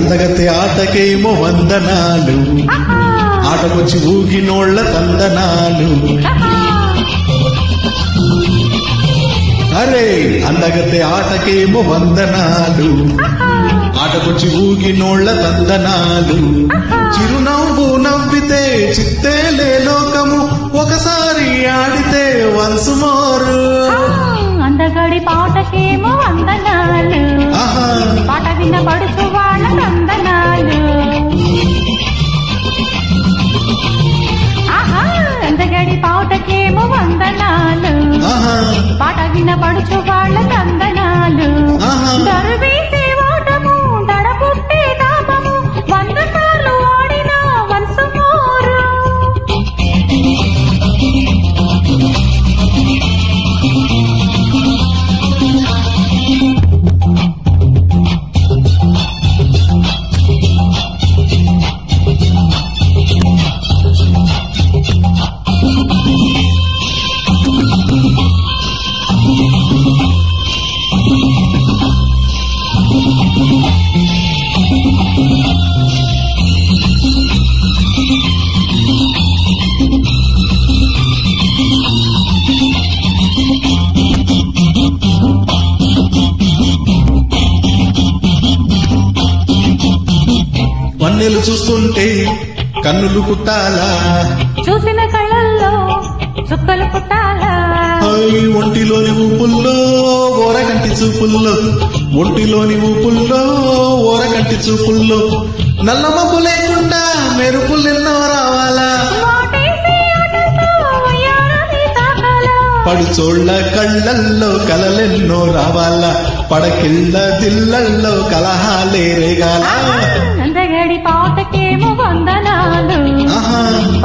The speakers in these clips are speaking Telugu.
అందగతే ఆటకేమో వందనాలు, ఆటకొచ్చి ఊగినోళ్ల తందనాలు. అరే అందగతే ఆటకేమో వందనాలు, ఆటకొచ్చి ఊగినోళ్ల తందనాలు. చిరునవ్వు నవ్వితే చిత్తేలే లోకము, ఒకసారి ఆడితే వన్స్ మోరు. అందగడి పాటకేమో వందనాలు, పాట విన్న పడుచు వాళ్ళ తందనాలు. అందగడి పాటకేమో వందనాలు, పాట విన్న పడుచు వాళ్ళ తందనాలు. దరువేసే ఓటము దడపుట్టే దాపము, 100 సార్లు ఆడినా వన్స్ మోరు. వన్నెలు చూస్తుంటే కన్నులు కుట్టాలా, చూసిన కళ్ళల్లో చుక్కలు పుట్టాలా. ఒంటిలోని ఊపుల్లో ఓరకంటి చూపుల్లో, ఒంటిలోని ఊపుల్లో ఓరకంటి చూపుల్లో. నల్ల మబ్బు లేకుండా మెరుపులెన్నో రావాలా, పడుచోళ్ల కళ్ళల్లో కలలెన్నో రావాలా, పడకిళ్ళ దిల్లల్లో కలహాలే రేగాల. అందగడి పాటకేమో వందనాలు,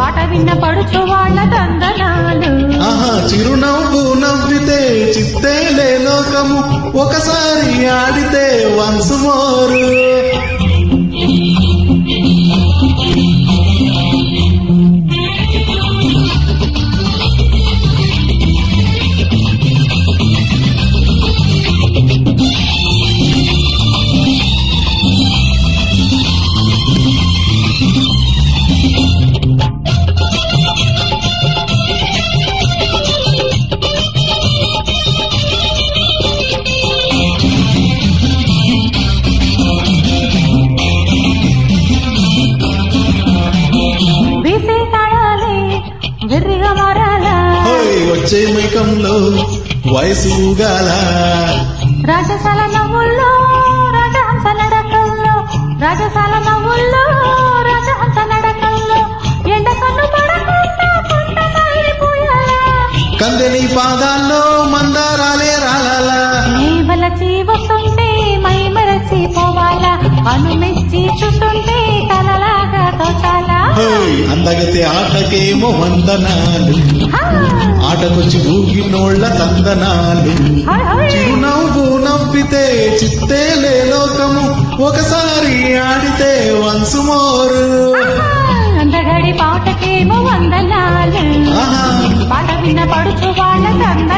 పాట విన్న పడుచు వాళ్ళ తందనాలు. చిరునవ్వు నవ్వితే చిత్తేలే లోకము, ఒకసారి ఆడితే వన్స్ మోరు. వచ్చే మైకంలో వయసు ఊగాల, రాజసాల నవ్వుల్లో రాజహంస నడకల్లో, రాజసాల నవ్వుల్లో రాజహంస నడకల్లో. ఎండ కన్ను పడకుండా కొండ మళ్ళీపోయాలా, కందని పాదాల్లో మందారాలే రాలాలా. వలచి వస్తుంటే మై మరచి పోవాలా, అనుమెచ్చి చూస్తుంటే తలలాగా తోచాలా. అందగతే ఆటకేమో వందనాలు, ఆటకొచ్చి ఊగినోళ్ల తందనాలు. చిరునవ్వు నవ్వితే చిత్తేలే లోకము, ఒకసారి ఆడితే వన్స్ మోరు. అందగడి పాటకేమో వందనాలు, పాట విన్న పడుచు వాళ్ళ తందనాలు.